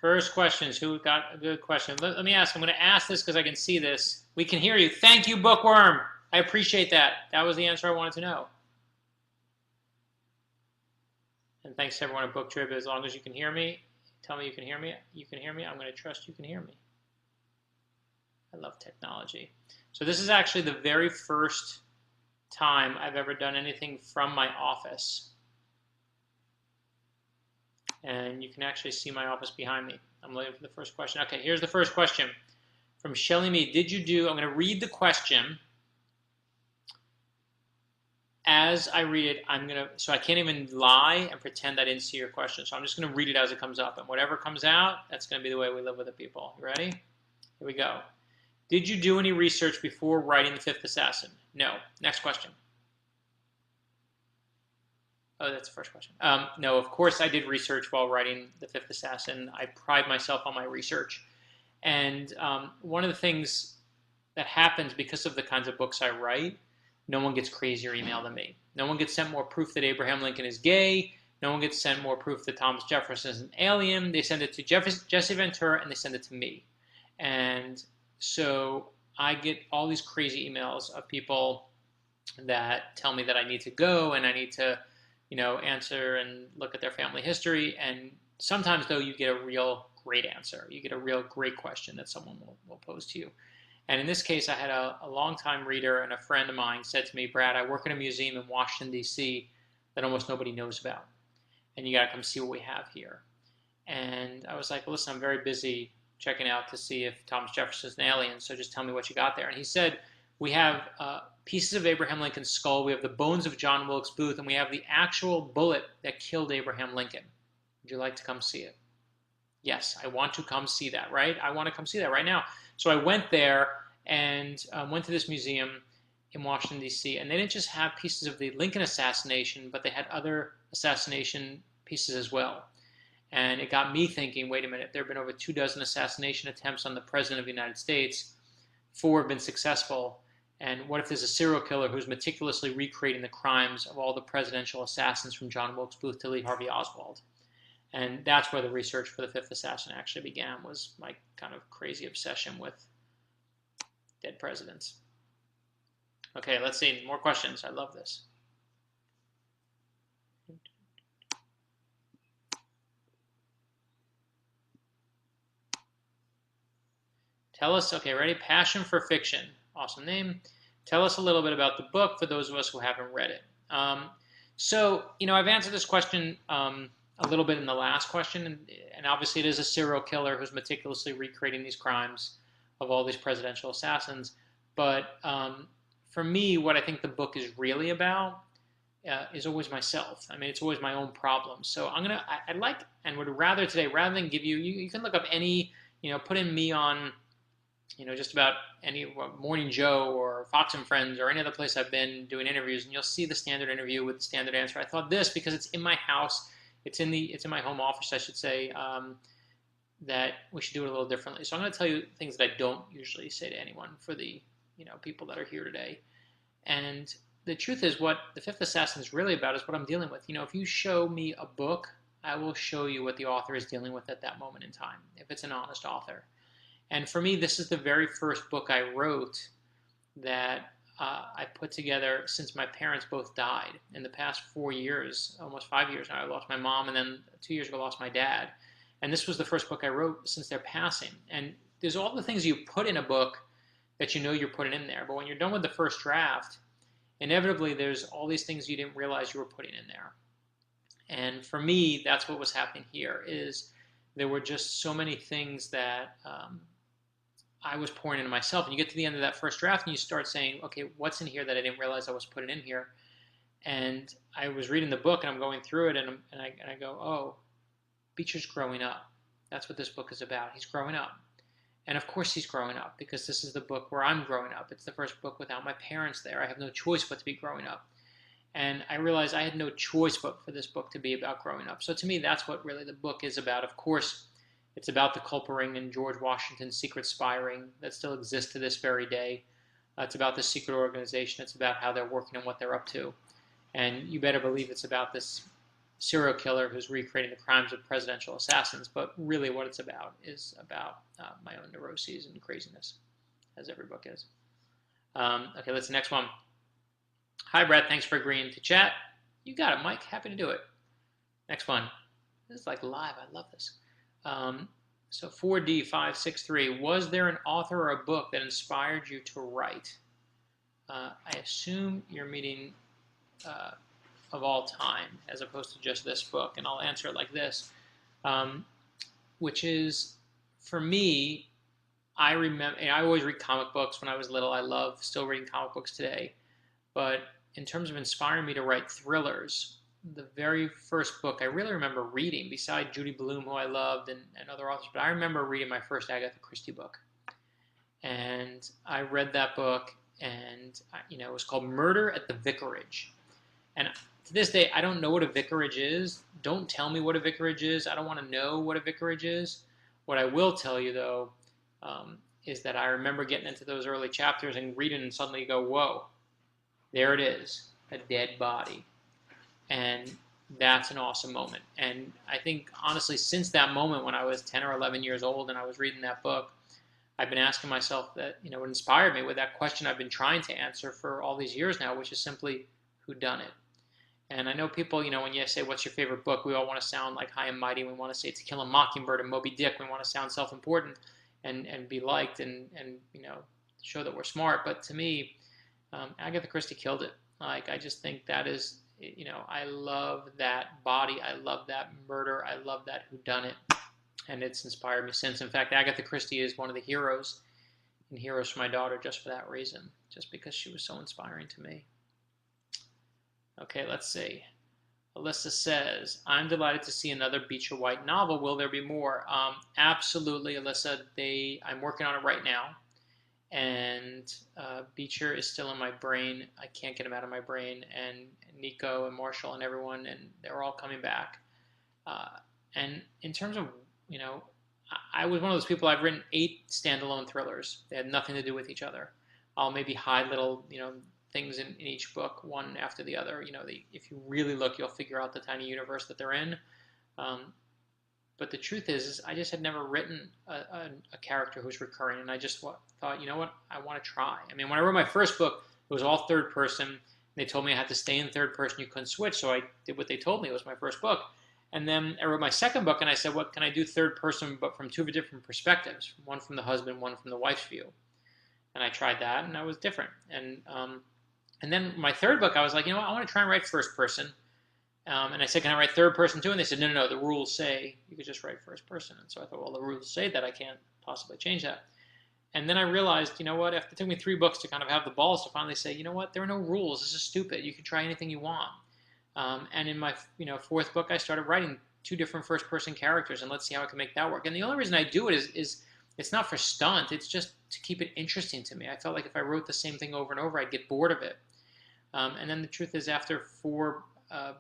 First questions. Who got a good question? Let me ask. I'm going to ask this because I can see this. We can hear you. Thank you, Bookworm. I appreciate that. That was the answer I wanted to know. And thanks to everyone at BookTrib. As long as you can hear me, tell me you can hear me. You can hear me. I'm going to trust you can hear me. I love technology. So this is actually the very first time I've ever done anything from my office. And you can actually see my office behind me. I'm looking for the first question. Okay, here's the first question from Shelly Mead. Did you do, I'm going to read the question. As I read it, so I can't even lie and pretend I didn't see your question. So I'm just going to read it as it comes up. And whatever comes out, that's going to be the way we live with it, people. You ready? Here we go. Did you do any research before writing The Fifth Assassin? No. Next question. Oh, that's the first question. No, of course I did research while writing The Fifth Assassin. I pride myself on my research. And one of the things that happens because of the kinds of books I write, no one gets crazier email than me. No one gets sent more proof that Abraham Lincoln is gay. No one gets sent more proof that Thomas Jefferson is an alien. They send it to Jesse Ventura, and they send it to me. And so I get all these crazy emails of people that tell me that I need to go and I need to, answer and look at their family history. And sometimes, though, you get a real great answer. You get a real great question that someone will pose to you. And in this case, I had a longtime reader and a friend of mine said to me, Brad, I work in a museum in Washington, D.C. that almost nobody knows about. And you got to come see what we have here. And I was like, well, listen, I'm very busy checking out to see if Thomas Jefferson's an alien, so just tell me what you got there. And he said, we have pieces of Abraham Lincoln's skull, we have the bones of John Wilkes Booth, and we have the actual bullet that killed Abraham Lincoln. Would you like to come see it? Yes, I want to come see that, right? I want to come see that right now. So I went there and went to this museum in Washington, D.C., and they didn't just have pieces of the Lincoln assassination, but they had other assassination pieces as well. And it got me thinking, wait a minute, there have been over 24 assassination attempts on the President of the United States. 4 have been successful. And what if there's a serial killer who's meticulously recreating the crimes of all the presidential assassins from John Wilkes Booth to Lee Harvey Oswald? And that's where the research for The Fifth Assassin actually began, was my kind of crazy obsession with dead presidents. Okay, let's see. More questions. I love this. Tell us, okay, ready? Passion for Fiction. Awesome name. Tell us a little bit about the book for those of us who haven't read it. So, I've answered this question a little bit in the last question, and obviously it is a serial killer who's meticulously recreating these crimes of all these presidential assassins. But for me, what I think the book is really about is always myself. I mean, it's always my own problems. So I'd like and would rather today, rather than give you can look up any, put in me on, just about any Morning Joe or Fox and Friends or any other place I've been doing interviews, and you'll see the standard interview with the standard answer. I thought this, because it's in my house, it's in my home office, I should say, that we should do it a little differently. So I'm going to tell you things that I don't usually say to anyone for the people that are here today. And the truth is, what The Fifth Assassin is really about is what I'm dealing with. If you show me a book, I will show you what the author is dealing with at that moment in time, if it's an honest author. And for me, this is the very first book I wrote that I put together since my parents both died. In the past 4 years, almost 5 years now, I lost my mom, and then 2 years ago I lost my dad. And this was the first book I wrote since their passing. And there's all the things you put in a book that you're putting in there. But when you're done with the first draft, inevitably there's all these things you didn't realize you were putting in there. And for me, that's what was happening here, is there were just so many things that I was pouring into myself. And you get to the end of that first draft and you start saying, okay, what's in here that I didn't realize I was putting in here? And I was reading the book and I'm going through it and I go, oh, Beecher's growing up. That's what this book is about. He's growing up. And of course he's growing up, because this is the book where I'm growing up. It's the first book without my parents there. I have no choice but to be growing up. And I realized I had no choice but for this book to be about growing up. So to me, that's what really the book is about. Of course, it's about the culprit ring and George Washington's secret spy ring that still exists to this very day. It's about the secret organization. It's about how they're working and what they're up to. And you better believe it's about this serial killer who's recreating the crimes of presidential assassins, but really what it's about is about my own neuroses and craziness, as every book is. Okay, let's the next one. Hi, Brad. Thanks for agreeing to chat. You got it, Mike. Happy to do it. Next one. This is like live. I love this. So 4D563. Was there an author or a book that inspired you to write? I assume you're meaning of all time, as opposed to just this book. And I'll answer it like this, which is, for me, I remember, I always read comic books when I was little. I love still reading comic books today. But in terms of inspiring me to write thrillers, the very first book I really remember reading, beside Judy Blume, who I loved, and other authors, but I remember reading my first Agatha Christie book. And I read that book, and it was called Murder at the Vicarage. And to this day, I don't know what a vicarage is. Don't tell me what a vicarage is. I don't want to know what a vicarage is. What I will tell you, though, is that I remember getting into those early chapters and reading and suddenly go, whoa, there it is, a dead body. And that's an awesome moment. And I think, honestly, since that moment when I was 10 or 11 years old and I was reading that book, I've been asking myself that, it inspired me with that question I've been trying to answer for all these years now, which is simply, who done it? And I know people, when you say, what's your favorite book, we all want to sound like high and mighty. We want to say To Kill a Mockingbird and Moby Dick. We want to sound self-important and be liked and show that we're smart. But to me, Agatha Christie killed it. Like, I just think that is, I love that body. I love that murder. I love that whodunit. And it's inspired me since. In fact, Agatha Christie is one of the heroes and heroes for my daughter just for that reason, just because she was so inspiring to me. Okay, let's see. Alyssa says, I'm delighted to see another Beecher White novel. Will there be more? Absolutely, Alyssa. I'm working on it right now. And Beecher is still in my brain. I can't get him out of my brain. And Nico and Marshall and everyone, and they're all coming back. And in terms of, I was one of those people, I've written 8 standalone thrillers. They had nothing to do with each other. I'll maybe hide little, things in each book, one after the other. If you really look, you'll figure out the tiny universe that they're in. But the truth is I just had never written a character who's recurring, and I just thought, you know what, I want to try. I mean, when I wrote my first book, it was all third person. They told me I had to stay in third person. You couldn't switch, so I did what they told me. It was my first book. And then I wrote my second book, and I said, what can I do third person, but from 2 different perspectives, one from the husband, one from the wife's view. And I tried that, and I was different. And then my third book, I was like, I want to try and write first person. And I said, can I write third person too? And they said, no, the rules say you could just write first person. And so I thought, well, the rules say that. I can't possibly change that. And then I realized, after it took me 3 books to kind of have the balls to finally say, there are no rules. This is stupid. You can try anything you want. And in my 4th book, I started writing 2 different first person characters, and let's see how I can make that work. And the only reason I do it is it's not for stunt. It's just to keep it interesting to me. I felt like if I wrote the same thing over and over, I'd get bored of it. And then the truth is, after 4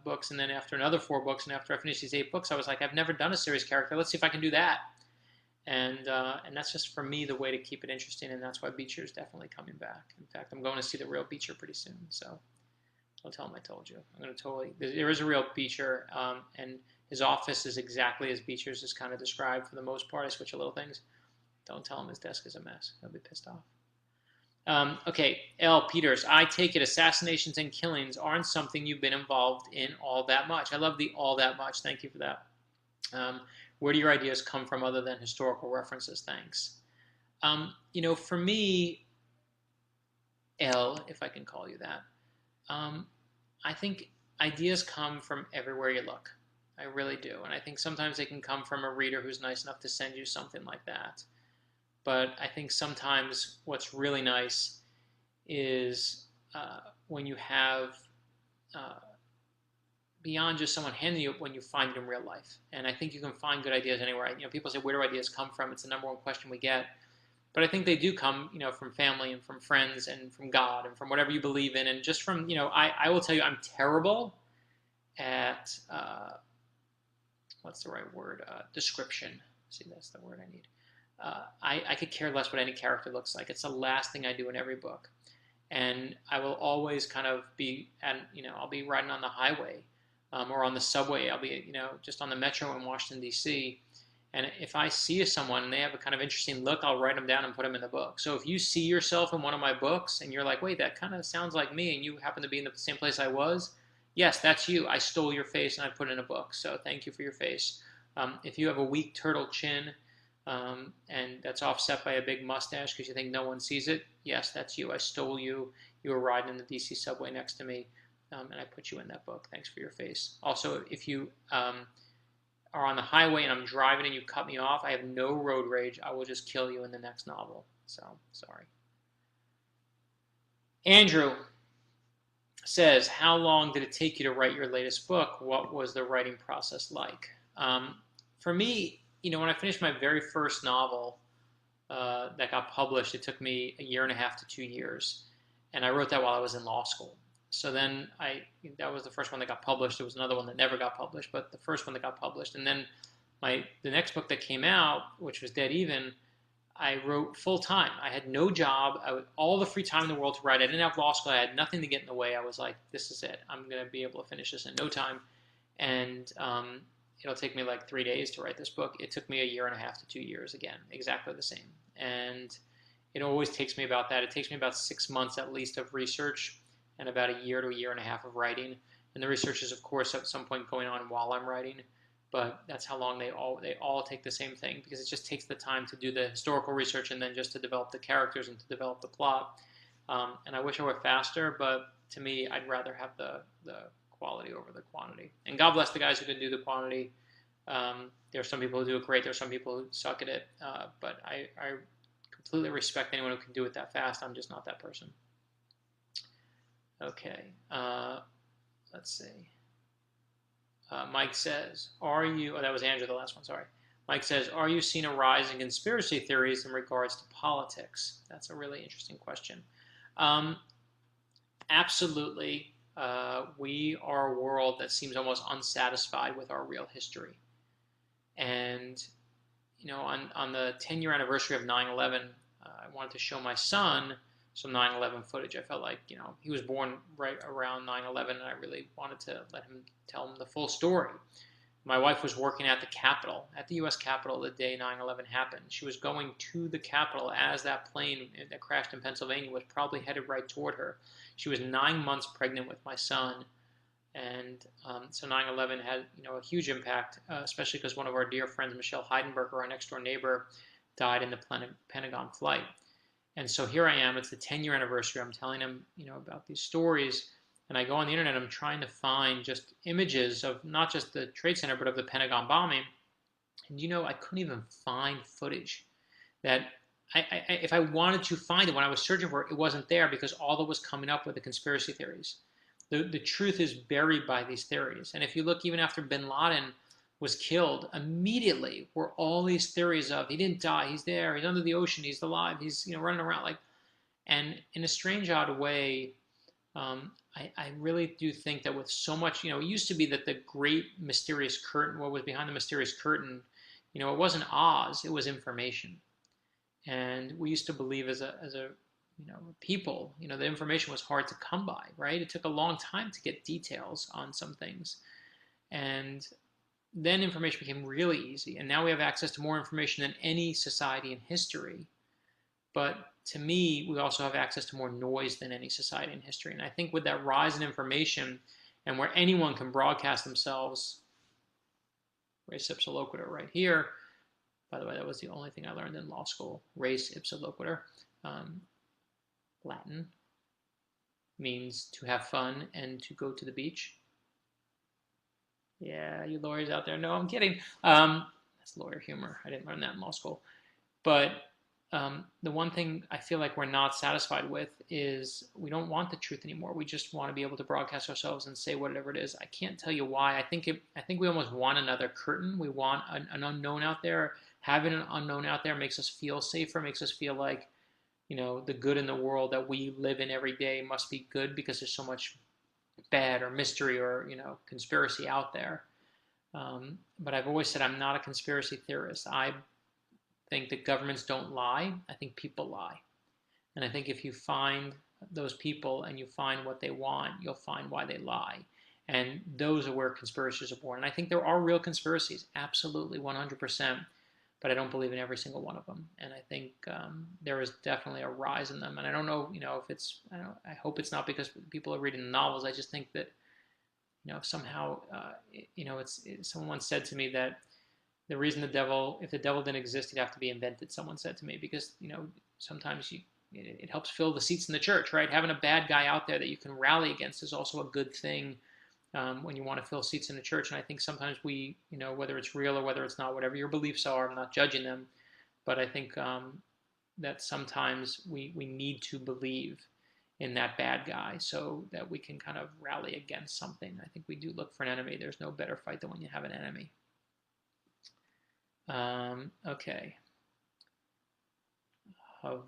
books, and then after another 4 books, and after I finished these 8 books, I was like, I've never done a series character. Let's see if I can do that. And that's just, for me, the way to keep it interesting, and that's why Beecher is definitely coming back. In fact, I'm going to see the real Beecher pretty soon, so I'll tell him I told you. I'm going to totally, there is a real Beecher, and his office is exactly as Beecher's is kind of described for the most part. I switch a little things. Don't tell him his desk is a mess. He'll be pissed off. Okay, L. Peters, I take it assassinations and killings aren't something you've been involved in all that much. I love the all that much. Thank you for that. Where do your ideas come from other than historical references? Thanks. For me, L, if I can call you that, I think ideas come from everywhere you look. I really do. And I think sometimes they can come from a reader who's nice enough to send you something like that. But I think sometimes what's really nice is when you have, beyond just someone handing you, when you find it in real life. And I think you can find good ideas anywhere. People say, where do ideas come from? It's the number one question we get. But I think they do come, from family and from friends and from God and from whatever you believe in. And just from, I will tell you, I'm terrible at, what's the right word? Description. See, that's the word I need. I could care less what any character looks like. It's the last thing I do in every book. And I will always kind of be, I'll be riding on the highway or on the subway. I'll be, just on the metro in Washington, D.C., and if I see someone and they have a kind of interesting look, I'll write them down and put them in the book. So if you see yourself in one of my books and you're like, wait, that kind of sounds like me, and you happen to be in the same place I was, yes, that's you. I stole your face and I put it in a book. So thank you for your face. If you have a weak turtle chin and that's offset by a big mustache because you think no one sees it, yes, that's you. I stole you. You were riding in the DC subway next to me, and I put you in that book. Thanks for your face. Also, if you are on the highway and I'm driving and you cut me off, I have no road rage. I will just kill you in the next novel. So, sorry. Andrew says, how long did it take you to write your latest book? What was the writing process like? For me, when I finished my very first novel that got published, it took me 1.5 to 2 years. And I wrote that while I was in law school. So then that was the first one that got published. There was another one that never got published, but the first one that got published. And then the next book that came out, which was Dead Even, I wrote full time. I had no job. I had all the free time in the world to write. I didn't have law school. I had nothing to get in the way. I was like, this is it. I'm going to be able to finish this in no time. And it'll take me like 3 days to write this book. It took me 1.5 to 2 years again, exactly the same. And it always takes me about that. It takes me about 6 months at least of research and about 1 year to 1.5 years of writing. And the research is, of course, at some point going on while I'm writing. But that's how long they all take the same thing, because it just takes the time to do the historical research and then just to develop the characters and to develop the plot. And I wish I were faster, but to me, I'd rather have the quality over the quantity. And God bless the guys who can do the quantity. There are some people who do it great. There are some people who suck at it. But I completely respect anyone who can do it that fast. I'm just not that person. Okay, let's see. Mike says, that was Andrew, the last one, sorry. Mike says, are you seeing a rise in conspiracy theories in regards to politics? That's a really interesting question. Absolutely. We are a world that seems almost unsatisfied with our real history. And, on the 10-year anniversary of 9/11, I wanted to show my son some 9/11 footage. I felt like, he was born right around 9/11, and I really wanted to tell him the full story. My wife was working at the Capitol, at the U.S. Capitol, the day 9/11 happened. She was going to the Capitol as that plane that crashed in Pennsylvania was probably headed right toward her. She was 9 months pregnant with my son, and so 9/11 had, a huge impact, especially because one of our dear friends, Michelle Heidenberger, our next-door neighbor, died in the Pentagon flight. And so here I am, it's the 10-year anniversary. I'm telling him, about these stories. And I go on the internet, I'm trying to find just images of not just the Trade Center, but of the Pentagon bombing. And I couldn't even find footage that if I wanted to find it, when I was searching for it, it wasn't there, because all that was coming up were the conspiracy theories. The truth is buried by these theories. And if you look, even after bin Laden was killed, immediately were all these theories of, he didn't die, he's there, he's under the ocean, he's alive, he's running around, and in a strange, odd way, I really do think that with so much, it used to be that the great mysterious curtain, what was behind the mysterious curtain, it wasn't Oz, it was information. And we used to believe as a people, the information was hard to come by, right? It took a long time to get details on some things. And then information became really easy. And now we have access to more information than any society in history. But to me, we also have access to more noise than any society in history. And I think with that rise in information, and where anyone can broadcast themselves, res ipsa loquitur right here. By the way, that was the only thing I learned in law school, res ipsa loquitur. Latin means to have fun and to go to the beach. Yeah, you lawyers out there, no, I'm kidding. That's lawyer humor. I didn't learn that in law school. But the one thing I feel like we're not satisfied with is we don't want the truth anymore. We just want to be able to broadcast ourselves and say whatever it is. I can't tell you why. I think we almost want another curtain. We want an unknown out there. Having an unknown out there makes us feel safer, makes us feel like, the good in the world that we live in every day must be good, because there's so much bad or mystery or, conspiracy out there. But I've always said I'm not a conspiracy theorist. I think that governments don't lie. I think people lie. And I think if you find those people and you find what they want, you'll find why they lie. And those are where conspiracies are born. And I think there are real conspiracies, absolutely, 100%. But I don't believe in every single one of them. And I think there is definitely a rise in them. And I don't know, if it's, I hope it's not because people are reading the novels. I just think that, somehow, someone once said to me that the reason if the devil didn't exist, he'd have to be invented. Someone said to me, because, sometimes it helps fill the seats in the church, right? Having a bad guy out there that you can rally against is also a good thing. When you want to fill seats in the church. And I think sometimes we, whether it's real or whether it's not, whatever your beliefs are, I'm not judging them, but I think that sometimes we need to believe in that bad guy so that we can kind of rally against something. I think we do look for an enemy. There's no better fight than when you have an enemy. Okay.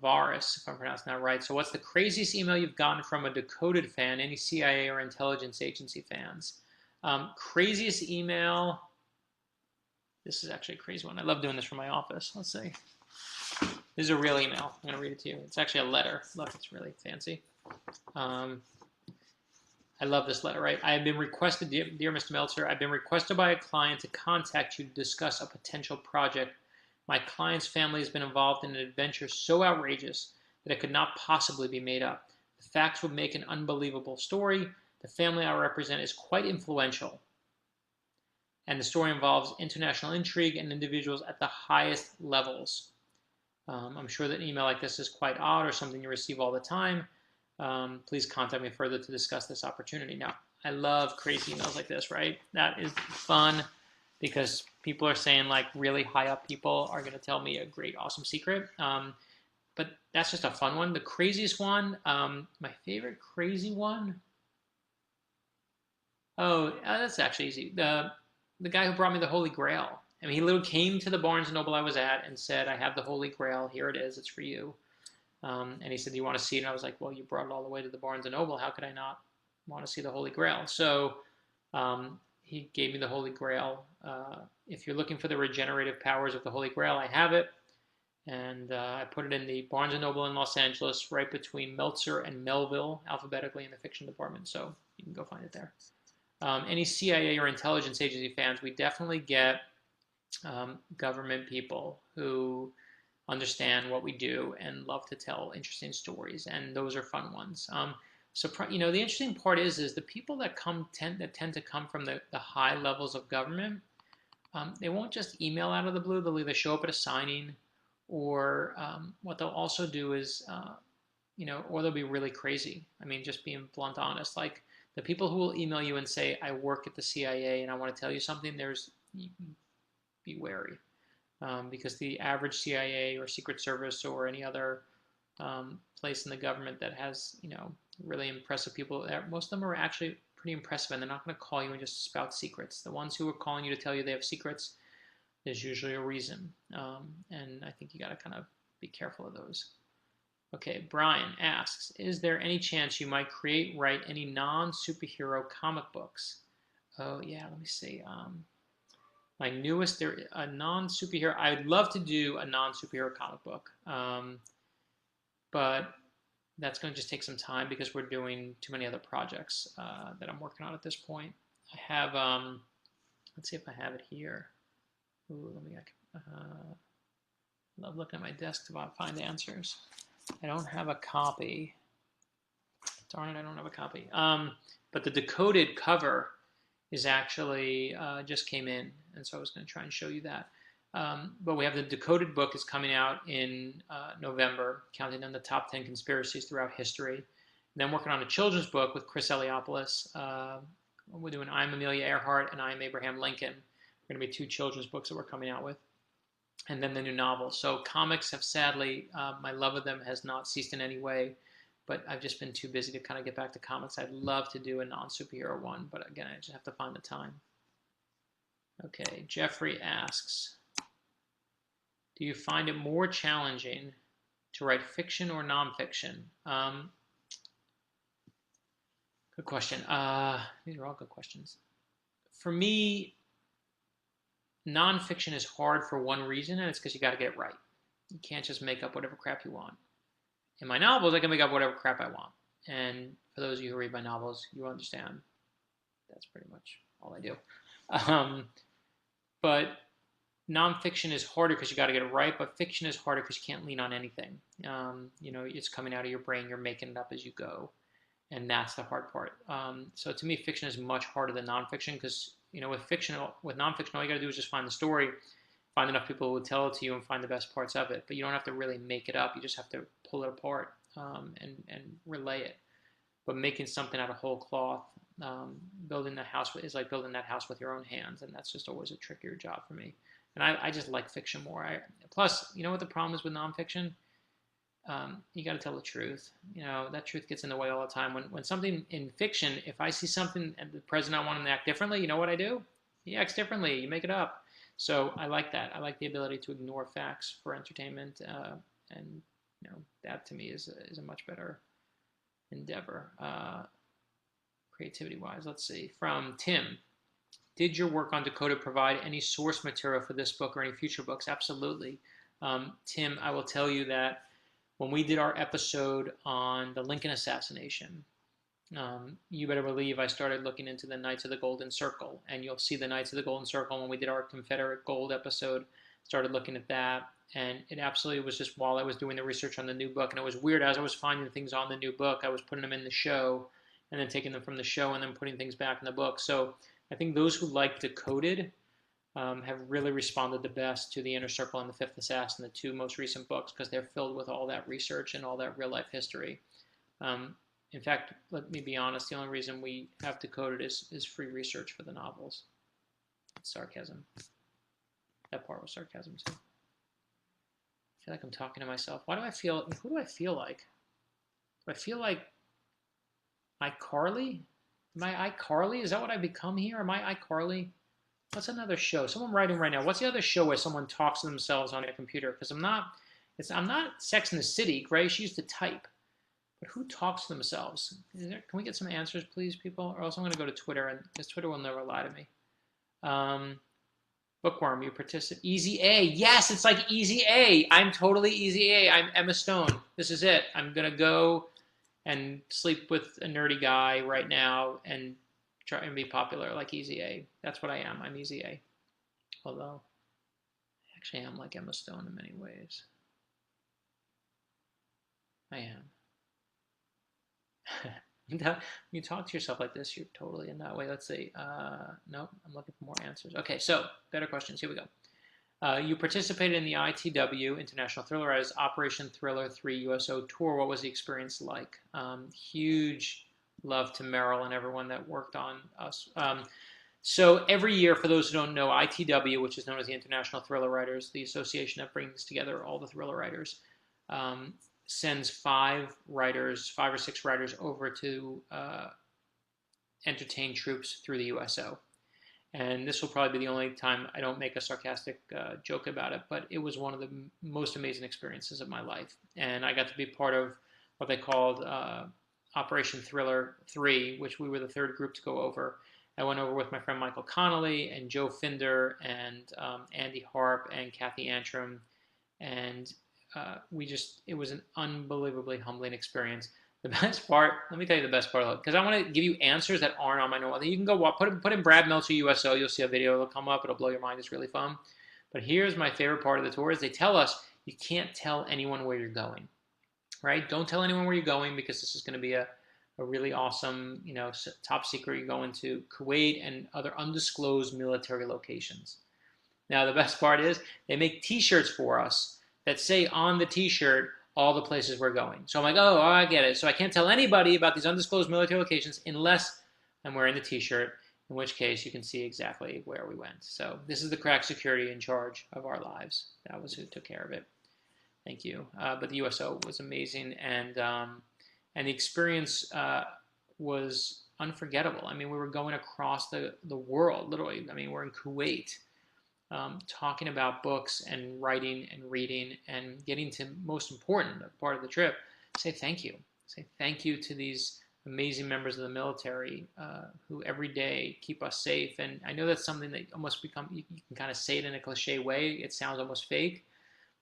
Varus, if I'm pronouncing that right. So what's the craziest email you've gotten from a Decoded fan? Any CIA or intelligence agency fans? Craziest email. This is actually a crazy one. I love doing this from my office. Let's see. This is a real email. I'm going to read it to you. It's actually a letter. Look, it's really fancy. I love this letter, right? I have been requested, dear Mr. Meltzer, I've been requested by a client to contact you to discuss a potential project. My client's family has been involved in an adventure so outrageous that it could not possibly be made up. The facts would make an unbelievable story. The family I represent is quite influential, and the story involves international intrigue and individuals at the highest levels. I'm sure that an email like this is quite odd or something you receive all the time. Please contact me further to discuss this opportunity. Now, I love crazy emails like this, right? That is fun. Because people are saying like really high up people are going to tell me a great, awesome secret. But that's just a fun one. The craziest one, my favorite crazy one. Oh, that's actually easy. The guy who brought me the Holy Grail. I mean, he literally came to the Barnes & Noble I was at and said, I have the Holy Grail. Here it is. It's for you. And he said, do you want to see it? And I was like, well, you brought it all the way to the Barnes & Noble. How could I not want to see the Holy Grail? So he gave me the Holy Grail. If you're looking for the regenerative powers of the Holy Grail, I have it. And I put it in the Barnes & Noble in Los Angeles, right between Meltzer and Melville, alphabetically in the fiction department. So you can go find it there. Any CIA or intelligence agency fans, we definitely get government people who understand what we do and love to tell interesting stories. And those are fun ones. So, the interesting part is the people that tend to come from the high levels of government, they won't just email out of the blue. They'll either show up at a signing, or what they'll also do is, or they'll be really crazy. I mean, just being blunt, honest. Like the people who will email you and say, "I work at the CIA and I want to tell you something." Be wary, because the average CIA or Secret Service or any other place in the government that has, really impressive people, most of them are actually pretty impressive, and they're not going to call you and just spout secrets. The ones who are calling you to tell you they have secrets, there's usually a reason, and I think you got to kind of be careful of those. Okay, Brian asks, is there any chance you might write any non-superhero comic books? Oh yeah, let me see. My newest, a non-superhero, I'd love to do a non-superhero comic book, but that's going to just take some time because we're doing too many other projects that I'm working on at this point. I have, let's see if I have it here. Ooh, love looking at my desk to find answers. I don't have a copy. Darn it, I don't have a copy. But the Decoded cover is actually just came in, and so I was going to try and show you that. But we have the Decoded book is coming out in November, counting down the top 10 conspiracies throughout history. And then working on a children's book with Chris Eliopoulos. We're doing I'm Amelia Earhart and I'm Abraham Lincoln. We're going to be 2 children's books that we're coming out with. And then the new novel. So comics have sadly, my love of them has not ceased in any way. But I've just been too busy to kind of get back to comics. I'd love to do a non-superhero one, but again, I just have to find the time. Okay, Jeffrey asks, do you find it more challenging to write fiction or nonfiction? Good question. These are all good questions. For me, nonfiction is hard for one reason, and it's because you got to get it right. You can't just make up whatever crap you want. In my novels, I can make up whatever crap I want. And for those of you who read my novels, you understand that's pretty much all I do. But nonfiction is harder because you got to get it right, but fiction is harder because you can't lean on anything. It's coming out of your brain, you're making it up as you go, and that's the hard part. So to me, fiction is much harder than nonfiction because with nonfiction, all you got to do is just find the story, find enough people who will tell it to you, and find the best parts of it. But you don't have to really make it up. You just have to pull it apart and relay it. But making something out of whole cloth, building the house is like building that house with your own hands, and that's just always a trickier job for me. And I just like fiction more. Plus, you know what the problem is with nonfiction? You got to tell the truth. That truth gets in the way all the time. When something in fiction, if I see something and the president, I want him to act differently, you know what I do? He acts differently. You make it up. So I like that. I like the ability to ignore facts for entertainment, and that to me is a much better endeavor, creativity-wise. Let's see. From Tim. Did your work on Decoded provide any source material for this book or any future books? Absolutely. Tim, I will tell you that when we did our episode on the Lincoln assassination, you better believe I started looking into the Knights of the Golden Circle, and you'll see the Knights of the Golden Circle when we did our Confederate Gold episode, started looking at that, and it absolutely was just while I was doing the research on the new book, and it was weird as I was finding things on the new book, I was putting them in the show, and then taking them from the show, and then putting things back in the book. So I think those who like Decoded have really responded the best to The Inner Circle and The Fifth Assassin, the two most recent books, because they're filled with all that research and all that real-life history. In fact, let me be honest, the only reason we have Decoded is free research for the novels. It's sarcasm. That part was sarcasm, too. I feel like I'm talking to myself. Who do I feel like? Do I feel like iCarly? Am I iCarly? Is that what I become here? Am I iCarly? What's another show? Someone writing right now. What's the other show where someone talks to themselves on a computer? Because I'm not Sex in the City. Grace used to type. But who talks to themselves? Can we get some answers, please, people? Or else I'm going to go to Twitter, because Twitter will never lie to me. Bookworm, you participate. Easy A. Yes, it's like Easy A. I'm totally Easy A. I'm Emma Stone. This is it. I'm going to go and sleep with a nerdy guy right now and try and be popular like Easy A. That's what I am. I'm Easy A. Although, I actually am like Emma Stone in many ways. I am. When you talk to yourself like this, you're totally in that way. Let's see. Nope, I'm looking for more answers. Okay, so better questions. Here we go. You participated in the ITW, International Thriller Writers, Operation Thriller 3 USO tour. What was the experience like? Huge love to Meryl and everyone that worked on us. So every year, for those who don't know, ITW, which is known as the International Thriller Writers, the association that brings together all the thriller writers, sends 5 or 6 writers over to entertain troops through the USO. And this will probably be the only time I don't make a sarcastic joke about it, but it was one of the most amazing experiences of my life. And I got to be part of what they called Operation Thriller 3, which we were the 3rd group to go over. I went over with my friend Michael Connolly and Joe Finder and Andy Harp and Kathy Antrim, and it was an unbelievably humbling experience. The best part, let me tell you the best part, because I want to give you answers that aren't on my normal. You can go put in Brad Meltzer USO, you'll see a video, it'll come up, it'll blow your mind, it's really fun. But here's my favorite part of the tour is they tell us you can't tell anyone where you're going, right? Don't tell anyone where you're going because this is going to be a really awesome, top secret. You're going to Kuwait and other undisclosed military locations. Now, the best part is they make t-shirts for us that say on the t-shirt all the places we're going. So I'm like, oh, I get it. So I can't tell anybody about these undisclosed military locations unless I'm wearing the t-shirt, in which case you can see exactly where we went. So this is the crack security in charge of our lives. That was who took care of it. Thank you. But the USO was amazing, and the experience was unforgettable. I mean, we were going across the world, literally. I mean, we're in Kuwait. Talking about books and writing and reading and getting to most important part of the trip, say thank you. Say thank you to these amazing members of the military who every day keep us safe. And I know that's something that almost you can kind of say it in a cliche way. It sounds almost fake,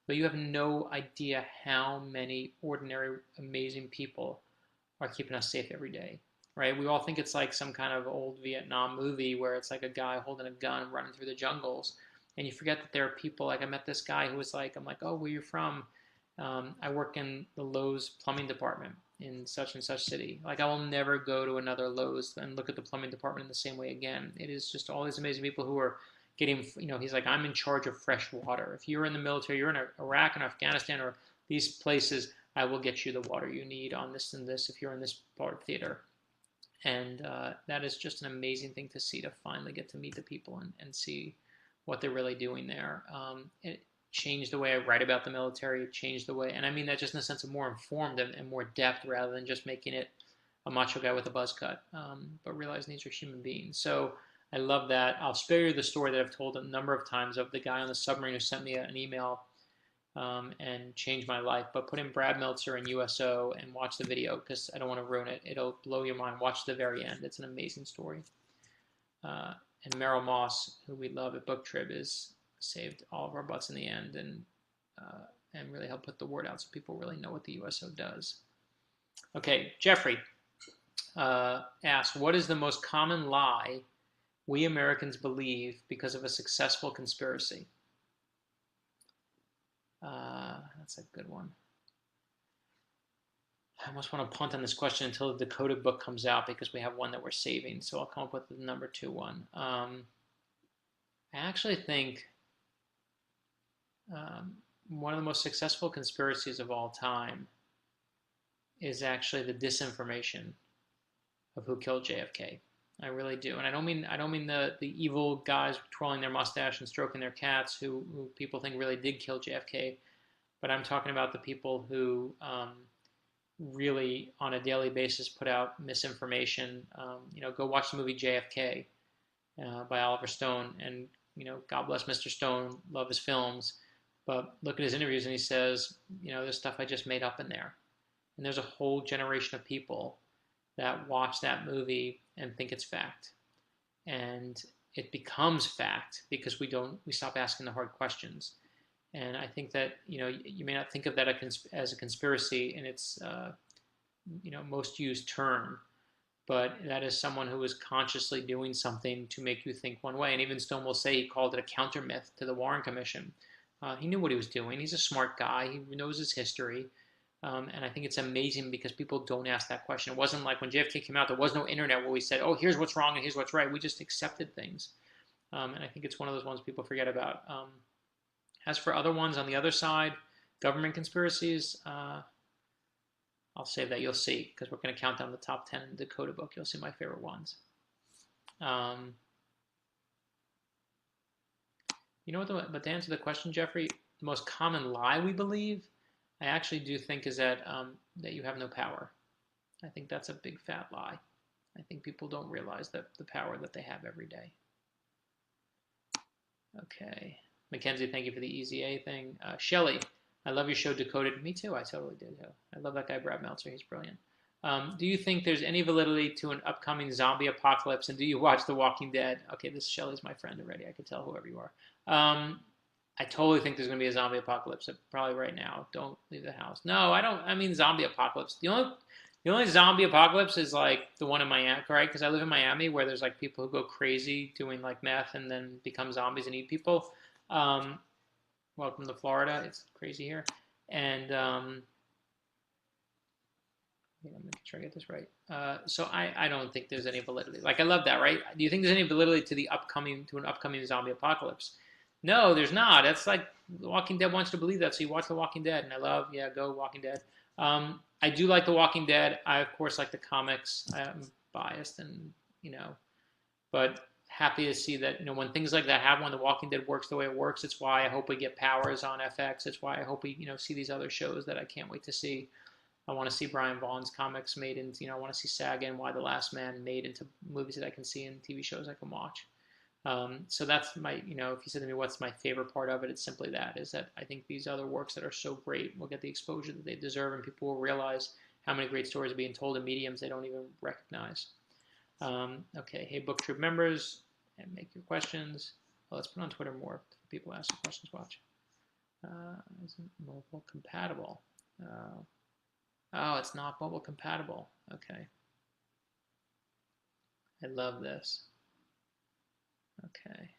but you have no idea how many ordinary, amazing people are keeping us safe every day. right? We all think it's like some kind of old Vietnam movie where it's like a guy holding a gun running through the jungles. And you forget that there are people, like I met this guy who was like, I'm like, oh, where you from? I work in the Lowe's plumbing department in such and such city. Like, I will never go to another Lowe's and look at the plumbing department in the same way again. It is just all these amazing people who are getting, he's like, I'm in charge of fresh water. If you're in the military, you're in Iraq and Afghanistan or these places, I will get you the water you need on this and this if you're in this part of theater. And that is just an amazing thing to see, to finally get to meet the people and see what they're really doing there. It changed the way I write about the military. It changed the way, and I mean that just in the sense of more informed and more depth rather than just making it a macho guy with a buzz cut, but realizing these are human beings. So I love that. I'll spare you the story that I've told a number of times of the guy on the submarine who sent me an email and changed my life. But put in Brad Meltzer and USO and watch the video because I don't want to ruin it. It'll blow your mind. Watch the very end. It's an amazing story. And Meryl Moss, who we love at BookTrib, is saved all of our butts in the end and really helped put the word out so people really know what the USO does. Okay, Jeffrey asks, what is the most common lie we Americans believe because of a successful conspiracy? That's a good one. I almost want to punt on this question until the Decoded book comes out because we have one that we're saving. So I'll come up with the number 2 one. I actually think one of the most successful conspiracies of all time is actually the disinformation of who killed JFK. I really do, and I don't mean the evil guys twirling their mustache and stroking their cats who people think really did kill JFK, but I'm talking about the people who really on a daily basis put out misinformation. Go watch the movie JFK by Oliver Stone, and God bless Mr. Stone, love his films, but look at his interviews and he says, there's stuff I just made up in there, and there's a whole generation of people that watch that movie and think it's fact, and it becomes fact because we stop asking the hard questions. And I think that you may not think of that as a conspiracy in its most used term, but that is someone who is consciously doing something to make you think one way. And even Stone will say he called it a counter myth to the Warren Commission. He knew what he was doing. He's a smart guy. He knows his history. And I think it's amazing because people don't ask that question. It wasn't like when JFK came out, there was no internet where we said, oh, here's what's wrong and here's what's right. We just accepted things. And I think it's one of those ones people forget about. As for other ones on the other side, government conspiracies, I'll save that. You'll see, because we're going to count down the top 10 in the Dakota book. You'll see my favorite ones. But to answer the question, Jeffrey, the most common lie we believe, I actually do think is that you have no power. I think that's a big fat lie. I think people don't realize the power that they have every day. Okay. Mackenzie, thank you for the easy A thing. Shelly, I love your show Decoded. Me too. I totally do too. I love that guy Brad Meltzer. He's brilliant. Do you think there's any validity to an upcoming zombie apocalypse, and do you watch The Walking Dead? Okay, this Shelly's my friend already. I can tell whoever you are. I totally think there's going to be a zombie apocalypse. Probably right now. Don't leave the house. No, I don't. I mean zombie apocalypse. The only zombie apocalypse is like the one in Miami, right? Because I live in Miami, where there's like people who go crazy doing like meth and then become zombies and eat people. Welcome to Florida. It's crazy here. And I'm going to try to get this right. So I don't think there's any validity. Like, I love that, right? Do you think there's any validity to an upcoming zombie apocalypse? No, there's not. That's like The Walking Dead wants to believe that, so you watch The Walking Dead, and I love, go Walking Dead. I do like The Walking Dead. I, of course, like the comics. I'm biased, and, but happy to see that, when things like that happen, when The Walking Dead works the way it works, it's why I hope we get Powers on FX. It's why I hope we, see these other shows that I can't wait to see. I want to see Brian Vaughan's comics made into, I want to see Saga and Why the Last Man made into movies that I can see and TV shows I can watch. So that's my, if you said to me, what's my favorite part of it? It's simply that, is that I think these other works that are so great will get the exposure that they deserve, and people will realize how many great stories are being told in mediums they don't even recognize. Okay, hey, BookTrib members, and make your questions. Well, let's put on Twitter more for people to ask the questions. Watch. Isn't mobile compatible? Oh, it's not mobile compatible. Okay. I love this. Okay.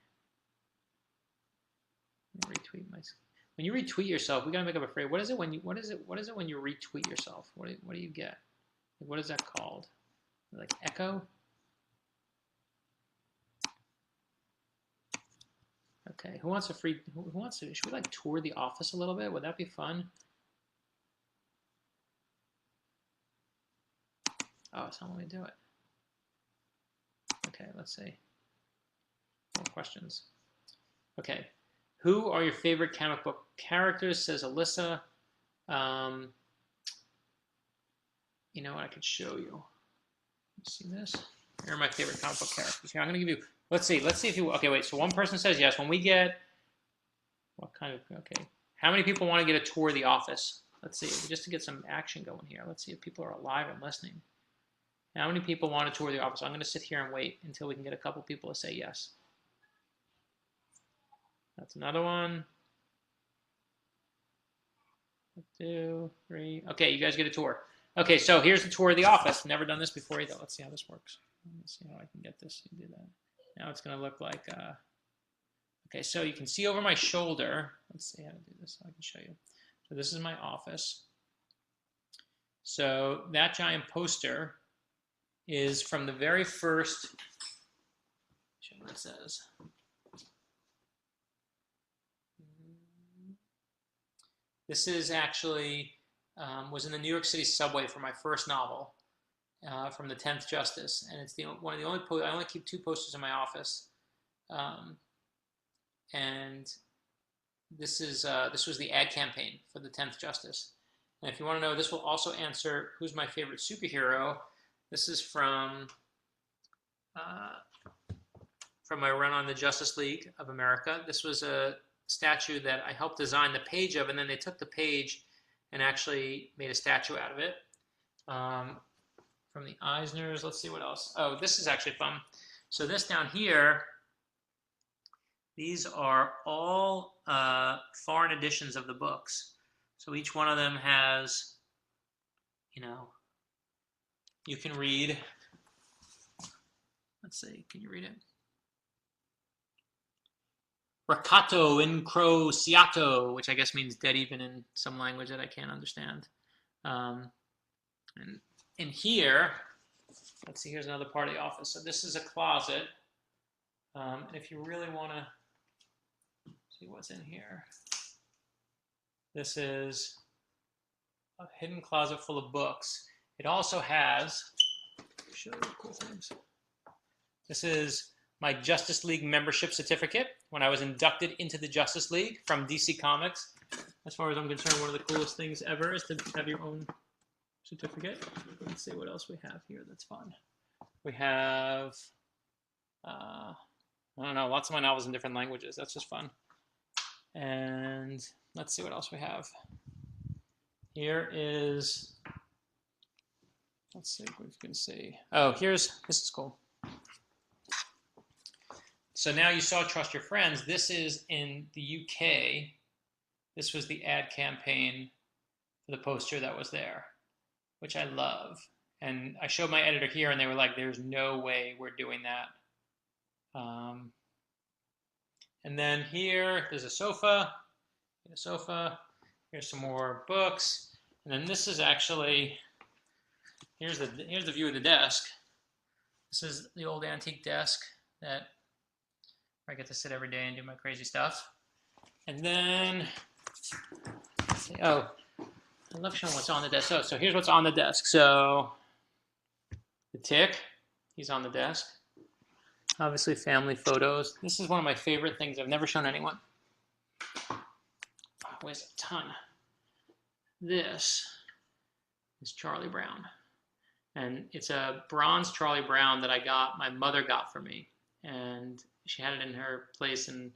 Retweet myself. When you retweet yourself, we gotta make up a phrase. What is it when you when you retweet yourself? What do you get? What is that called? Like echo? Okay. Who wants to should we like tour the office a little bit? Would that be fun? Oh, it's not letting me do it. Okay, let's see. More questions. Okay. Who are your favorite comic book characters, says Alyssa. You know what, I could show you. See this? Here are my favorite comic book characters. Here, I'm going to give you, let's see if you, okay, wait, so one person says yes. When we get, what kind of, okay. How many people want to get a tour of the office? Let's see, just to get some action going here. Let's see if people are alive and listening. How many people want to tour the office? I'm going to sit here and wait until we can get a couple people to say yes. That's another one. 2, 3. Okay, you guys get a tour. Okay, so here's the tour of the office. Never done this before either. Let's see how this works. Let's see how I can get this to do that. Now it's going to look like, okay, so you can see over my shoulder. Let's see how to do this so I can show you. So this is my office. So that giant poster is from the very first, show what it says. This is actually, was in the New York City subway for my first novel, from the 10th Justice. And it's one of the only, I only keep 2 posters in my office. And this was the ad campaign for the 10th Justice. And if you want to know, this will also answer who's my favorite superhero. This is from my run on the Justice League of America. This was a statue that I helped design the page of, and then they took the page and actually made a statue out of it. From the Eisners, let's see what else. Oh, this is actually fun. So this down here, these are all foreign editions of the books. So each one of them has, you know, you can read. Let's see, can you read it? Raccato incrociato, which I guess means dead even in some language that I can't understand. And in here, let's see, here's another part of the office. So this is a closet. And if you really want to see what's in here, this is a hidden closet full of books. It also has, show you cool things. This is my Justice League membership certificate when I was inducted into the Justice League from DC Comics. As far as I'm concerned, one of the coolest things ever is to have your own certificate. Let's see what else we have here that's fun. We have, I don't know, lots of my novels in different languages. That's just fun. And let's see what else we have. Here is, let's see what you can see. Oh, this is cool. So now you saw Trust Your Friends. This is in the UK. This was the ad campaign for the poster that was there, which I love. And I showed my editor here, and they were like, there's no way we're doing that. And then here, there's a sofa. Here's some more books. And then this is actually, here's the view of the desk. This is the old antique desk that I get to sit every day and do my crazy stuff. And then, let's see, oh, I love showing what's on the desk. So here's what's on the desk. So the Tick, he's on the desk. Obviously family photos. This is one of my favorite things I've never shown anyone. Weighs a ton. This is Charlie Brown. And it's a bronze Charlie Brown that my mother got for me. And she had it in her place, and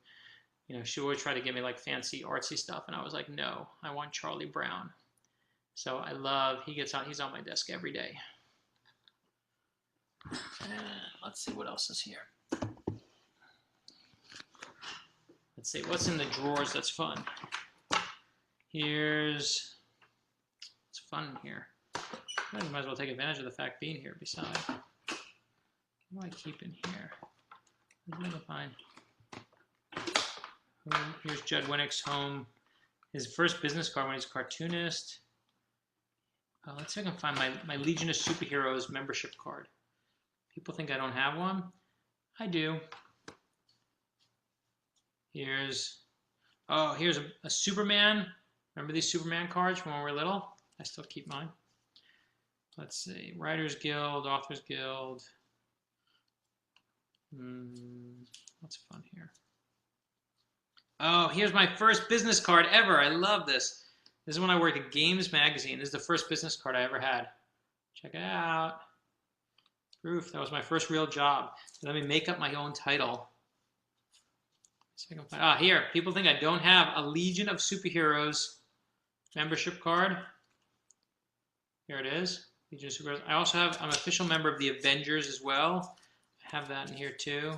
you know, she always tried to give me like fancy artsy stuff, and I was like, no, I want Charlie Brown. So he's on my desk every day. And let's see what else is here. Let's see what's in the drawers that's fun. It's fun in here. You might as well take advantage of the fact being here beside. What do I keep in here? What do I find? Here's Judd Winnick's home. His first business card when he's a cartoonist. Let's see if I can find my Legion of Superheroes membership card. People think I don't have one. I do. Here's a Superman. Remember these Superman cards from when we were little? I still keep mine. Let's see. Writers Guild, Authors Guild. What's fun here? Oh, here's my first business card ever. I love this. This is when I worked at Games Magazine. This is the first business card I ever had. Check it out. Proof. That was my first real job. Let me make up my own title. Here. People think I don't have a Legion of Superheroes membership card. Here it is. Legion of Superheroes. I also have, I'm an official member of the Avengers as well. I have that in here too.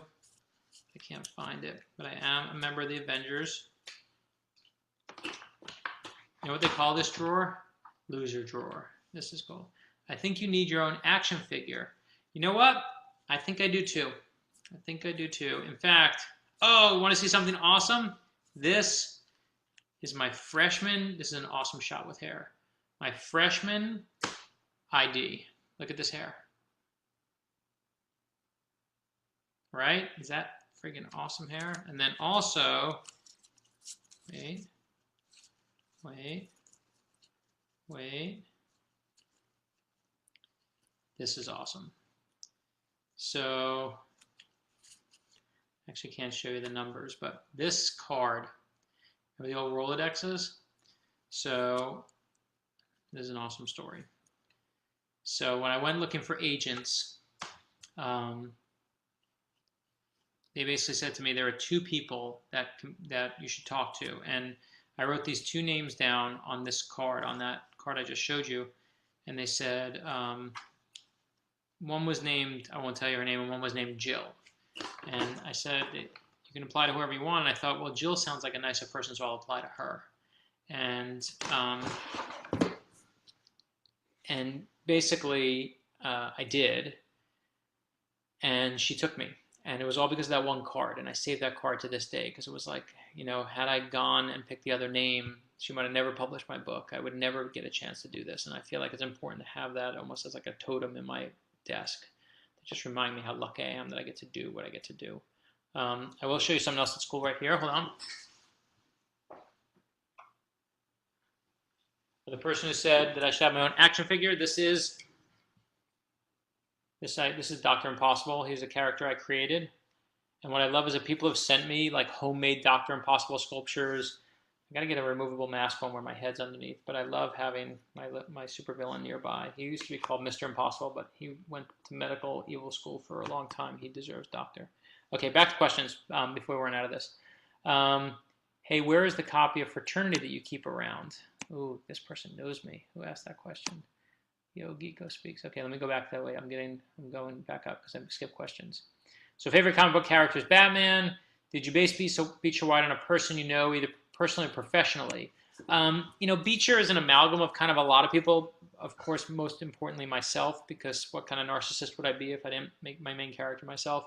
I can't find it, but I am a member of the Avengers. You know what they call this drawer? Loser drawer. This is cool. I think you need your own action figure. You know what? I think I do too. I think I do too. In fact, oh, want to see something awesome? This is my freshman. This is an awesome shot with hair. My freshman ID. Look at this hair. Right? Is that friggin' awesome hair? And then also, wait. This is awesome. So, actually can't show you the numbers, but this card, remember the old Rolodexes? So, this is an awesome story. So when I went looking for agents, they basically said to me there are two people that you should talk to, and I wrote these two names down on this card, on that card I just showed you, and they said one was named, I won't tell you her name, and one was named Jill. And I said you can apply to whoever you want. And I thought, well, Jill sounds like a nicer person, so I'll apply to her. And basically I did, and she took me. And it was all because of that one card, and I saved that card to this day because it was like, you know, had I gone and picked the other name, she might have never published my book. I would never get a chance to do this, and I feel like it's important to have that almost as like a totem in my desk to just remind me how lucky I am that I get to do what I get to do. I will show you something else that's cool right here. Hold on. For the person who said that I should have my own action figure, this is Dr. Impossible. He's a character I created. And what I love is that people have sent me like homemade Dr. Impossible sculptures. I got to get a removable mask one where my head's underneath, but I love having my supervillain nearby. He used to be called Mr. Impossible, but he went to medical evil school for a long time. He deserves doctor. Okay, back to questions before we run out of this. Hey, where is the copy of Fraternity that you keep around? Ooh, this person knows me. Who asked that question? Yo, Geeko speaks. Okay, let me go back that way. I'm going back up because I skipped questions. So favorite comic book character is Batman. Did you base Beecher White on a person you know, either personally or professionally? You know, Beecher is an amalgam of kind of a lot of people. Of course, most importantly myself, because what kind of narcissist would I be if I didn't make my main character myself?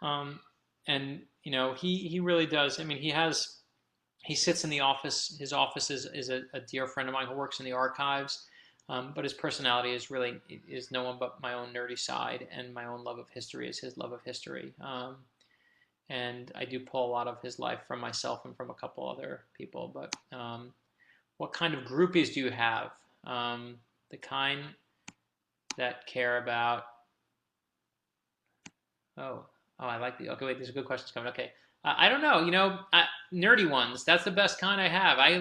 And you know, he really does. I mean, he sits in the office. His office is a dear friend of mine who works in the archives. But his personality is no one but my own nerdy side, and my own love of history is his love of history. And I do pull a lot of his life from myself and from a couple other people. But what kind of groupies do you have? The kind that care about. Oh, I like the. Okay, wait. There's a good question coming. Okay, I don't know. You know, nerdy ones. That's the best kind I have. I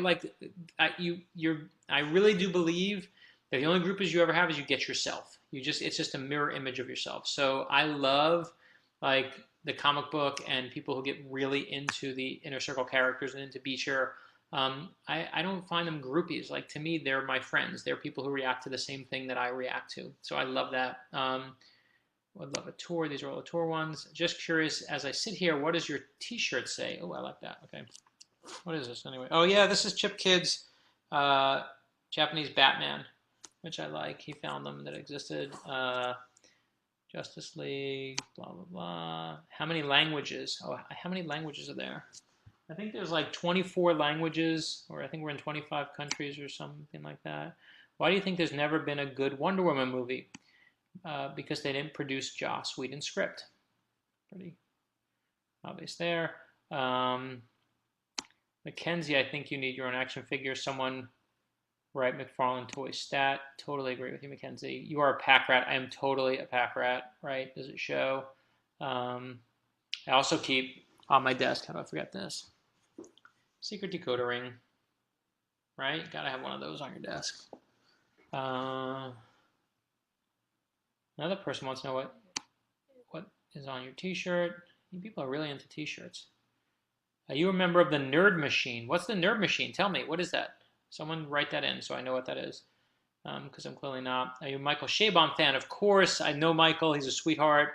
really do believe that the only groupies you ever have is you get yourself. It's just a mirror image of yourself. So I love like the comic book and people who get really into the inner circle characters and into Beecher. I don't find them groupies. Like to me, they're my friends. They're people who react to the same thing that I react to. So I love that. Would love a tour. These are all the tour ones. Just curious, as I sit here, what does your t-shirt say? Oh, I like that. Okay. What is this anyway? Oh yeah, this is Chip Kidd's Japanese Batman, which I like. He found them that existed. Justice League, blah, blah, blah. How many languages? Oh, how many languages are there? I think there's like 24 languages, or I think we're in 25 countries or something like that. Why do you think there's never been a good Wonder Woman movie? Because they didn't produce Joss Whedon's script. Pretty obvious there. Mackenzie, I think you need your own action figure. Someone write McFarlane toy stat. Totally agree with you, Mackenzie. You are a pack rat. I am totally a pack rat, right? Does it show? I also keep on my desk, how do I forget this? Secret decoder ring, right? Gotta have one of those on your desk. Another person wants to know what is on your t-shirt. You people are really into t-shirts. Are you a member of the Nerd Machine? What's the Nerd Machine? Tell me, what is that? Someone write that in so I know what that is, because I'm clearly not. Are you a Michael Chabon fan? Of course, I know Michael. He's a sweetheart.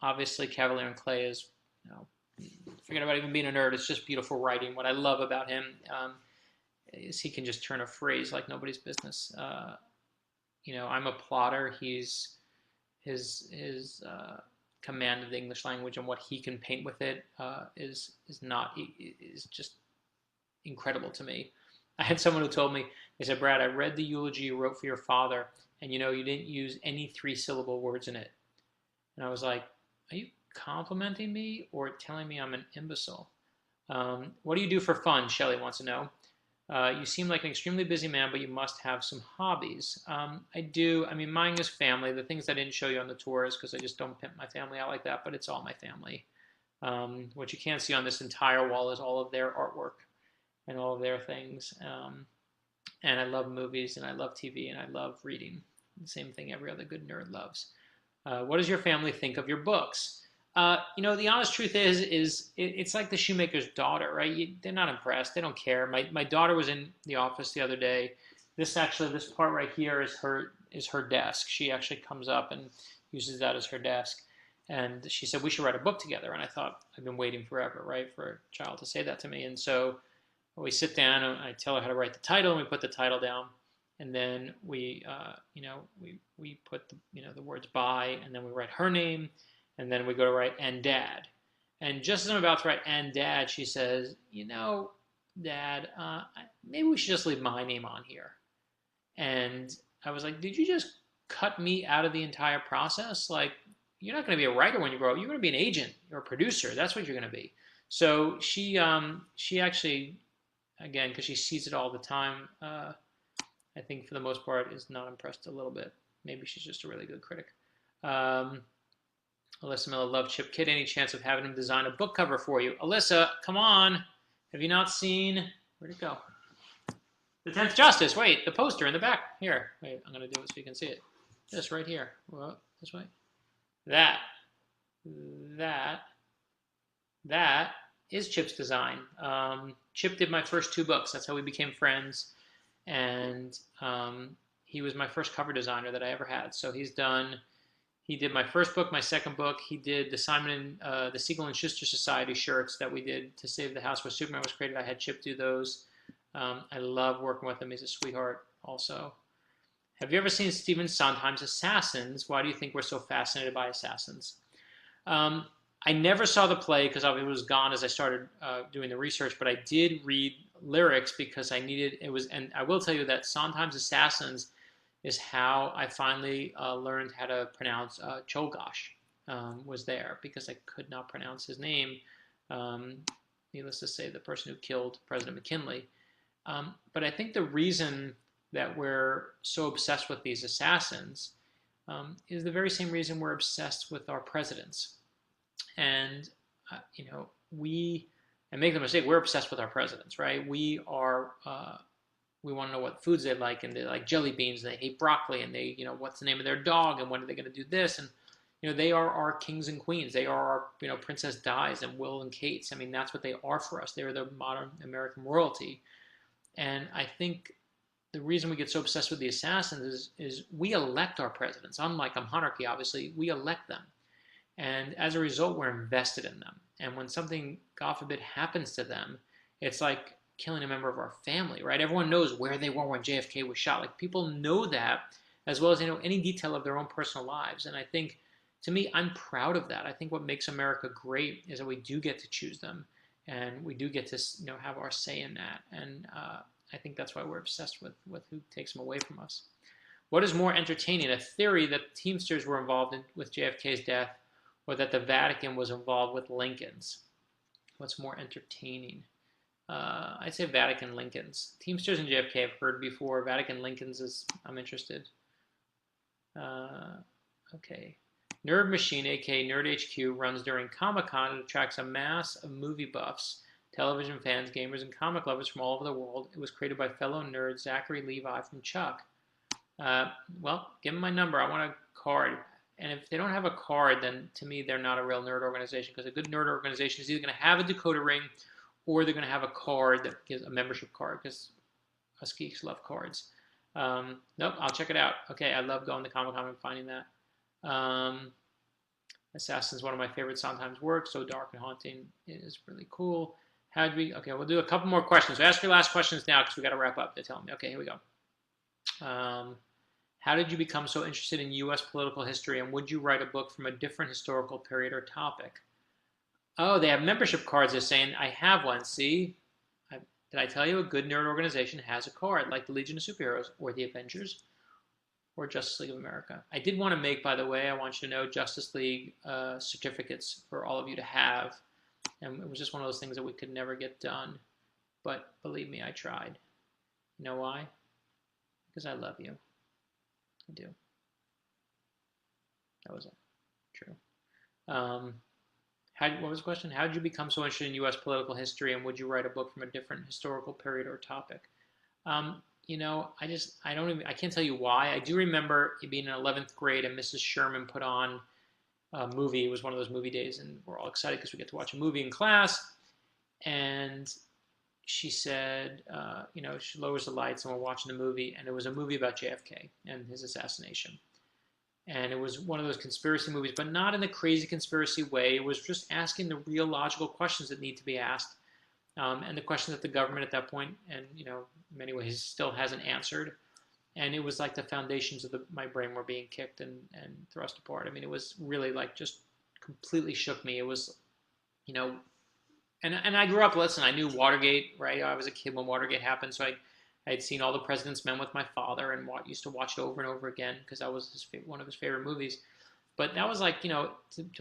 Obviously, Cavalier and Clay is, forget about even being a nerd. It's just beautiful writing. What I love about him is he can just turn a phrase like nobody's business. I'm a plotter. His command of the English language and what he can paint with it is just incredible to me. I had someone who told me, they said, Brad, I read the eulogy you wrote for your father, and you didn't use any 3-syllable words in it. And I was like, are you complimenting me or telling me I'm an imbecile? What do you do for fun? Shelley wants to know. You seem like an extremely busy man, but you must have some hobbies. I do. I mean, mine is family. The things I didn't show you on the tours because I just don't pimp my family out like that, but it's all my family. What you can't see on this entire wall is all of their artwork and all of their things. And I love movies, and I love TV, and I love reading. The same thing every other good nerd loves. What does your family think of your books? The honest truth is it's like the shoemaker's daughter, right? They're not impressed. They don't care. My daughter was in the office the other day. This part right here is her desk. She actually comes up and uses that as her desk. And she said, we should write a book together. And I thought, I've been waiting forever, right, for a child to say that to me. And so we sit down and I tell her how to write the title, and we put the title down. And then we put the words by, and then we write her name, and then we go to write and dad. And just as I'm about to write and dad, she says, Dad, maybe we should just leave my name on here. And I was like, did you just cut me out of the entire process? Like, you're not going to be a writer when you grow up. You're going to be an agent or a producer. That's what you're going to be. So she actually, again, because she sees it all the time, I think for the most part is not impressed a little bit. Maybe she's just a really good critic. Alyssa Miller, love Chip Kidd. Any chance of having him design a book cover for you? Alyssa, come on. Have you not seen, where'd it go? The 10th Justice. Wait, the poster in the back. Here. Wait, I'm going to do it so you can see it. This right here. Well, this way. That is Chip's design. Chip did my first 2 books. That's how we became friends. And he was my first cover designer that I ever had. So he did my first book, my second book. He did the Siegel and Schuster Society shirts that we did to save the house where Superman was created. I had Chip do those. I love working with him. He's a sweetheart also. Have you ever seen Stephen Sondheim's Assassins? Why do you think we're so fascinated by assassins? I never saw the play because it was gone as I started doing the research, but I did read lyrics because I needed it. And I will tell you that Sondheim's Assassins is how I finally learned how to pronounce Czolgosz. Was there because I could not pronounce his name. Needless to say, the person who killed President McKinley. But I think the reason that we're so obsessed with these assassins is the very same reason we're obsessed with our presidents. And, and make no mistake, we're obsessed with our presidents, right? We want to know what foods they like, and they like jelly beans, and they hate broccoli, and they, what's the name of their dog, and when are they going to do this? And, they are our kings and queens. They are our, Princess Di's and Will and Kate's. I mean, that's what they are for us. They are the modern American royalty. And I think the reason we get so obsessed with the assassins is we elect our presidents. Unlike a monarchy, obviously, we elect them. And as a result, we're invested in them. And when something, God forbid, happens to them, it's like killing a member of our family, right? Everyone knows where they were when JFK was shot. Like, people know that. as well as any detail of their own personal lives. And I think, to me, I'm proud of that. I think what makes America great is that we do get to choose them, and we do get to have our say in that. And I think that's why we're obsessed with who takes them away from us. What is more entertaining, a theory that Teamsters were involved with JFK's death, or that the Vatican was involved with Lincoln's? What's more entertaining? I'd say Vatican Lincoln's. Teamsters and JFK I've heard before. Vatican Lincoln's I'm interested. Okay. Nerd Machine, aka Nerd HQ, runs during Comic-Con and attracts a mass of movie buffs, television fans, gamers, and comic lovers from all over the world. It was created by fellow nerd Zachary Levi from Chuck. Well, give them my number. I want a card. And if they don't have a card, then to me, they're not a real nerd organization, because a good nerd organization is either going to have a Dakota ring, or they're going to have a card that gives a membership card, because us geeks love cards. Nope, I'll check it out. Okay, I love going to Comic-Con and finding that. Assassin's one of my favorite Sondheim's works. So dark and haunting is really cool. Okay, we'll do a couple more questions. So ask your last questions now, because we got to wrap up. They're telling me. Okay, here we go. How did you become so interested in U.S. political history, and would you write a book from a different historical period or topic? Oh, they have membership cards. They're saying, I have one. See? Did I tell you a good nerd organization has a card, like the Legion of Superheroes, or the Avengers, or Justice League of America? I did want to make, by the way, I want you to know, Justice League certificates for all of you to have. And it was just one of those things that we could never get done. But believe me, I tried. You know why? Because I love you. I do. That was it. True. What was the question? How did you become so interested in U.S. political history, and would you write a book from a different historical period or topic? I can't tell you why. I do remember it being in 11th grade, and Mrs. Sherman put on a movie. It was one of those movie days, and we're all excited because we get to watch a movie in class. And she said, she lowers the lights, and we're watching the movie, and it was a movie about JFK and his assassination. And it was one of those conspiracy movies, but not in a crazy conspiracy way. It was just asking the real logical questions that need to be asked, and the questions that the government at that point, and in many ways, still hasn't answered. And it was like the foundations of my brain were being kicked and thrust apart. I mean, it was really like just completely shook me. It was, and I grew up, listen, I knew Watergate, right? I was a kid when Watergate happened, so I had seen All the President's Men with my father and used to watch it over and over again because that was one of his favorite movies. But that was like, to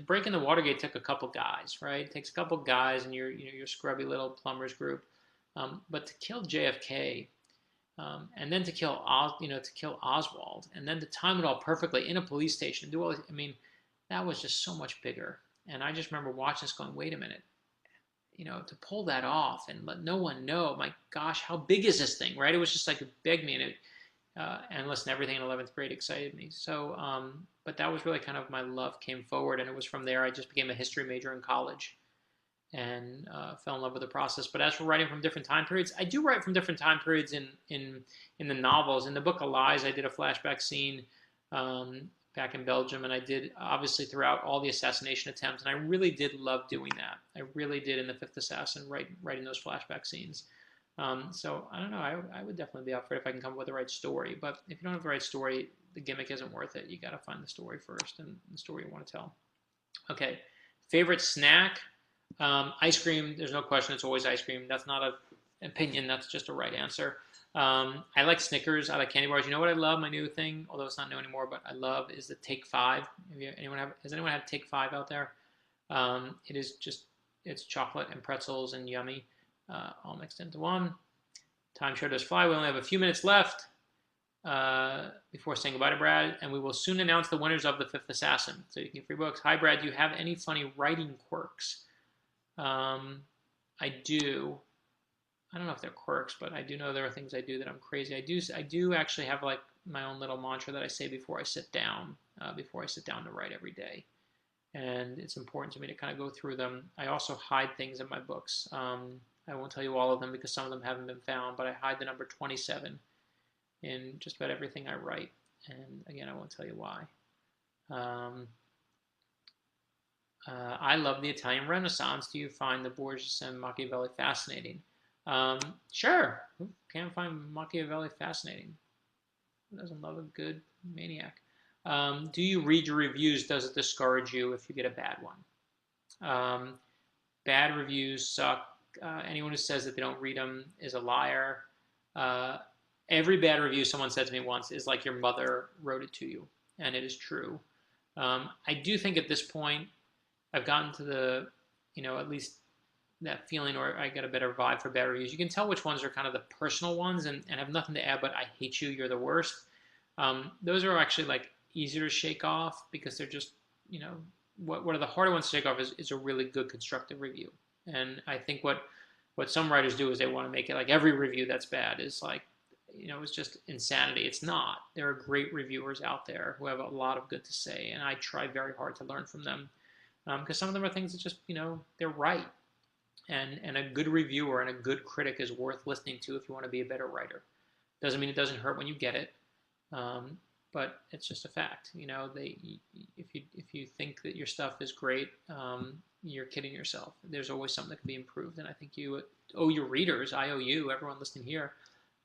break into Watergate took a couple guys, right? It takes a couple guys and your scrubby little plumbers group. But to kill JFK, and then to kill Oswald, and then to time it all perfectly in a police station, do all. I mean, that was just so much bigger. And I just remember watching this, going, "Wait a minute." To pull that off and let no one know, my gosh, how big is this thing, right? It was just like it begged me, and listen, everything in 11th grade excited me. So, but that was really kind of my love came forward, and it was from there I just became a history major in college, and fell in love with the process. But as for writing from different time periods, I do write from different time periods in the novels. In the book of Lies, I did a flashback scene back in Belgium, and I did obviously throughout all the assassination attempts, and I really did love doing that. I really did in The Fifth Assassin, writing those flashback scenes. So I don't know, I would definitely be up for it if I can come up with the right story, but if you don't have the right story, the gimmick isn't worth it. You got to find the story first and the story you want to tell. Okay, favorite snack? Ice cream, there's no question, it's always ice cream. That's not an opinion, that's just a right answer. I like Snickers. I like candy bars. You know what I love? My new thing, although it's not new anymore, but I love is the Take 5. Has anyone had Take 5 out there? It's chocolate and pretzels and yummy, all mixed into one. Time sure does fly. We only have a few minutes left before saying goodbye to Brad, and we will soon announce the winners of The Fifth Assassin. So you can get free books. Hi, Brad. Do you have any funny writing quirks? I do. I don't know if they're quirks, but I do know there are things I do that I'm crazy. I do actually have like my own little mantra that I say before I sit down to write every day. And it's important to me to kind of go through them. I also hide things in my books. I won't tell you all of them because some of them haven't been found, but I hide the number 27 in just about everything I write. And again, I won't tell you why. I love the Italian Renaissance. Do you find the Borges and Machiavelli fascinating? Sure. Who can't find Machiavelli fascinating? Who doesn't love a good maniac. Do you read your reviews? Does it discourage you if you get a bad one? Bad reviews suck. Anyone who says that they don't read them is a liar. Every bad review someone said to me once is like your mother wrote it to you, and it is true. I do think at this point I've gotten to the, at least that feeling, or I get a better vibe for bad reviews. You can tell which ones are kind of the personal ones and have nothing to add, but I hate you, you're the worst. Those are actually like easier to shake off because they're just, what are the harder ones to shake off is a really good constructive review. And I think what some writers do is they want to make it like every review that's bad is like, it's just insanity. It's not. There are great reviewers out there who have a lot of good to say, and I try very hard to learn from them because some of them are things that just, they're right. And a good reviewer and a good critic is worth listening to if you want to be a better writer. Doesn't mean it doesn't hurt when you get it, but it's just a fact. If you think that your stuff is great, you're kidding yourself. There's always something that can be improved, and I think you owe your readers, I owe you, everyone listening here,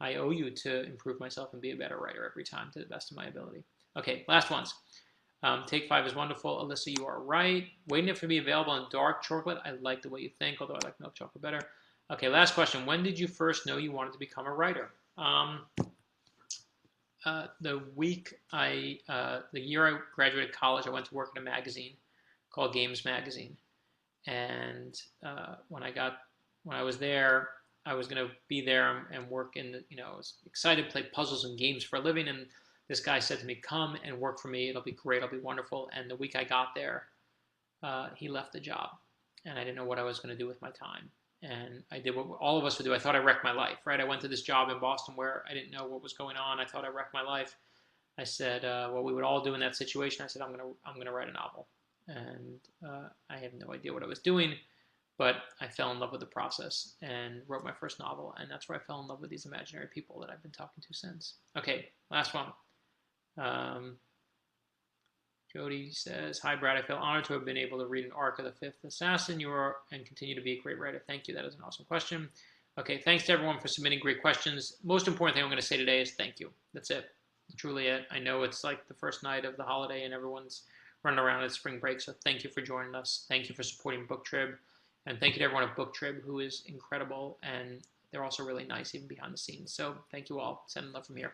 I owe you to improve myself and be a better writer every time to the best of my ability. Okay, last ones. Take 5 is wonderful. Alyssa, you are right. Waiting for it to be available in dark chocolate. I like the way you think, although I like milk chocolate better. Okay, last question. When did you first know you wanted to become a writer? The year I graduated college, I went to work in a magazine called Games Magazine. And when I was there, I was going to be there and work in I was excited to play puzzles and games for a living. And this guy said to me, come and work for me. It'll be great. It'll be wonderful. And the week I got there, he left the job. And I didn't know what I was going to do with my time. And I did what all of us would do. I thought I wrecked my life, right? I went to this job in Boston where I didn't know what was going on. I thought I wrecked my life. I said, what we would all do in that situation, I said, I'm going to write a novel. And I have no idea what I was doing, but I fell in love with the process and wrote my first novel. And that's where I fell in love with these imaginary people that I've been talking to since. Okay, last one. Jody says, hi, Brad. I feel honored to have been able to read an arc of The Fifth Assassin. You are and continue to be a great writer. Thank you. That is an awesome question. Okay, thanks to everyone for submitting great questions. Most important thing I'm going to say today is thank you. That's it. Truly it. I know it's like the first night of the holiday and everyone's running around at spring break, so thank you for joining us. Thank you for supporting BookTrib. And thank you to everyone at BookTrib who is incredible, and they're also really nice even behind the scenes. So thank you all. Sending love from here.